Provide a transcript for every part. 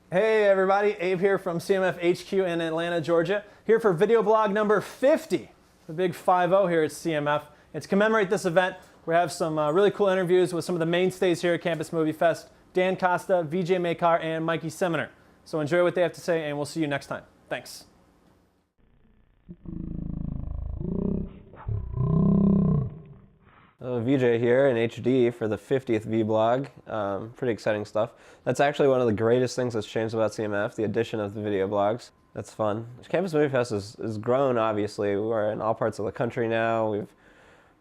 Hey everybody, Abe here from CMF HQ in Atlanta, Georgia. Here for video blog number 50, the big 5-0 here at CMF. And to commemorate this event, we have some really cool interviews with some of the mainstays here at Campus Movie Fest, Dan Costa, Vijay Mekar, and Mikey Seminer. So enjoy what they have to say, and we'll see you next time. Thanks. Vijay here in HD for the 50th vlog. Pretty exciting stuff. That's actually one of the greatest things that's changed about CMF, the addition of the video blogs. That's fun. Campus Movie Fest has grown, obviously. We're in all parts of the country now. We've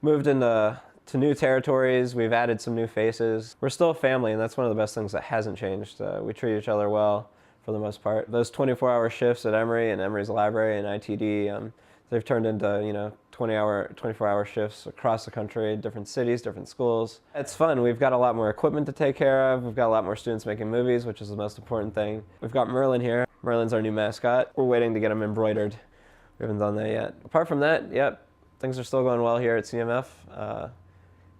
moved into new territories. We've added some new faces. We're still a family, and that's one of the best things that hasn't changed. We treat each other well for the most part. Those 24-hour shifts at Emory and Emory's library and ITD, they've turned into, 24-hour shifts across the country, different cities, different schools. It's fun. We've got a lot more equipment to take care of. We've got a lot more students making movies, which is the most important thing. We've got Merlin here. Merlin's our new mascot. We're waiting to get him embroidered. We haven't done that yet. Apart from that, yep, things are still going well here at CMF.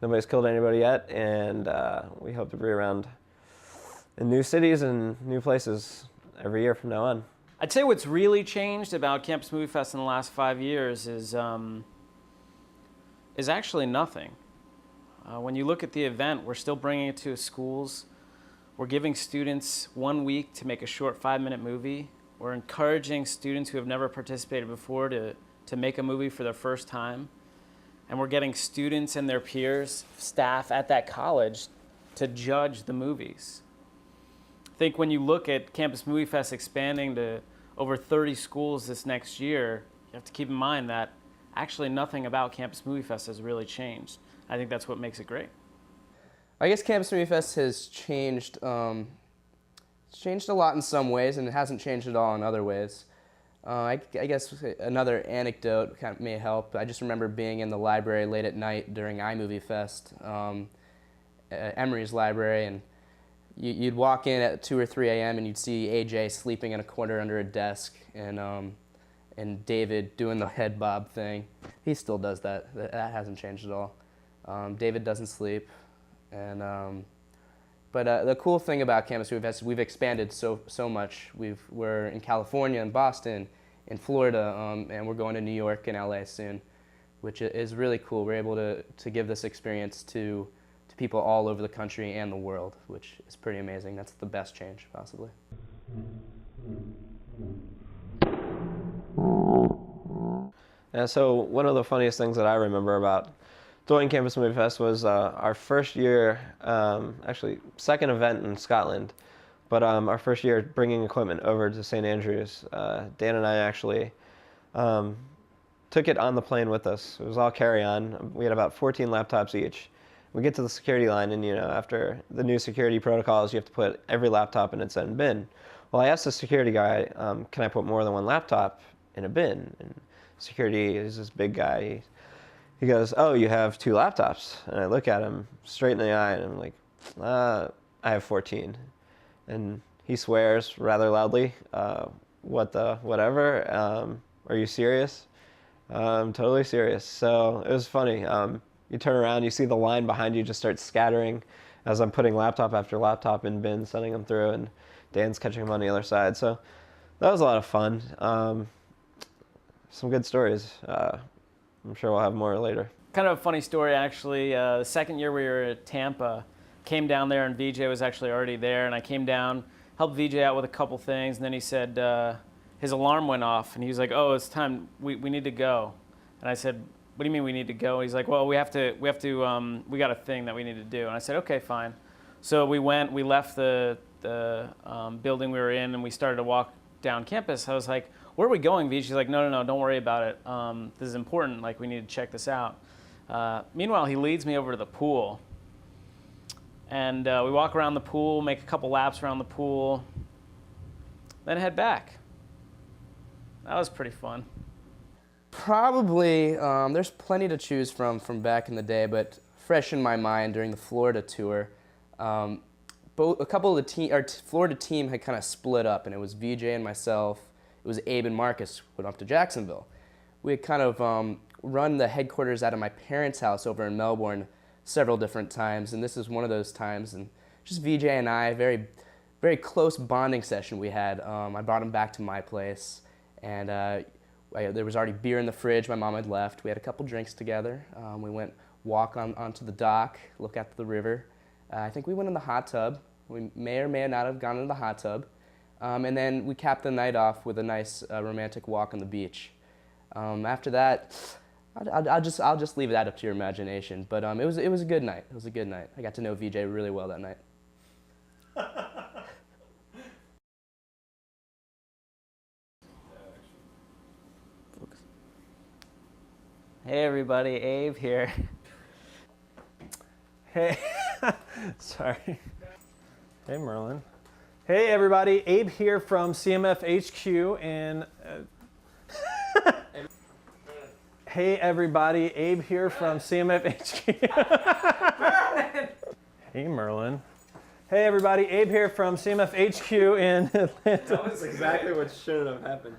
Nobody's killed anybody yet, and we hope to be around in new cities and new places every year from now on. I'd say what's really changed about Campus Movie Fest in the last 5 years is actually nothing. When you look at the event, we're still bringing it to schools. We're giving students 1 week to make a short 5-minute movie. We're encouraging students who have never participated before to make a movie for their first time. And we're getting students and their peers, staff at that college, to judge the movies. I think when you look at Campus Movie Fest expanding to over 30 schools this next year, you have to keep in mind that actually nothing about Campus Movie Fest has really changed. I think that's what makes it great. I guess Campus Movie Fest has changed. It's changed a lot in some ways, and it hasn't changed at all in other ways. I guess another anecdote kind of may help. I just remember being in the library late at night during iMovie Fest at Emory's library, and you'd walk in at 2 or 3 a.m. and you'd see AJ sleeping in a corner under a desk, and David doing the head bob thing. He still does that. That hasn't changed at all. David doesn't sleep, and but the cool thing about Campus Movie Fest is we've expanded so much. We're in California and Boston, in Florida, and we're going to New York and LA soon, which is really cool. We're able to give this experience to people all over the country and the world, which is pretty amazing. That's the best change, possibly. Yeah, so one of the funniest things that I remember about doing Campus Movie Fest was our first year, actually second event in Scotland, but our first year bringing equipment over to St. Andrews. Dan and I actually took it on the plane with us. It was all carry-on. We had about 14 laptops each. We get to the security line, and after the new security protocols, you have to put every laptop in its own bin. Well, I asked the security guy, can I put more than one laptop in a bin? And security is this big guy. He goes, oh, you have 2 laptops. And I look at him straight in the eye, and I'm like, I have 14. And he swears rather loudly, what the whatever, are you serious? I'm totally serious. So it was funny. You turn around, you see the line behind you just start scattering as I'm putting laptop after laptop in bins, sending them through, and Dan's catching them on the other side. So that was a lot of fun. Some good stories. I'm sure we'll have more later. Kind of a funny story, actually. The second year we were at Tampa, came down there, and Vijay was actually already there, and I came down, helped Vijay out with a couple things, and then he said his alarm went off, and he was like, oh, it's time, we need to go. And I said, what do you mean we need to go? He's like, well, we got a thing that we need to do. And I said, okay, fine. So we left the building we were in, and we started to walk down campus. I was like, where are we going, Vijay? She's like, no, don't worry about it. This is important, like we need to check this out. Meanwhile, he leads me over to the pool. And we walk around the pool, make a couple laps around the pool, then head back. That was pretty fun. Probably, there's plenty to choose from back in the day, but fresh in my mind during the Florida tour, a couple of our Florida team had kind of split up, and it was Vijay and myself. It was Abe and Marcus went up to Jacksonville. We had kind of run the headquarters out of my parents' house over in Melbourne several different times, and this is one of those times. And just Vijay and I, very very close bonding session we had. I brought him back to my place, and there was already beer in the fridge. My mom had left. We had a couple drinks together. We went walk onto the dock, look at the river. I think we went in the hot tub. We may or may not have gone into the hot tub. And then we capped the night off with a nice romantic walk on the beach. After that, I'll just leave that up to your imagination. But it was a good night. It was a good night. I got to know VJ really well that night. Hey everybody, Abe here. Hey, sorry. Hey, Merlin. Hey, everybody. Abe here from CMF HQ. And hey, everybody. Abe here from CMF HQ. Hey, Merlin. Hey, everybody. Abe here from CMF HQ in Atlanta. That was exactly what shouldn't have happened.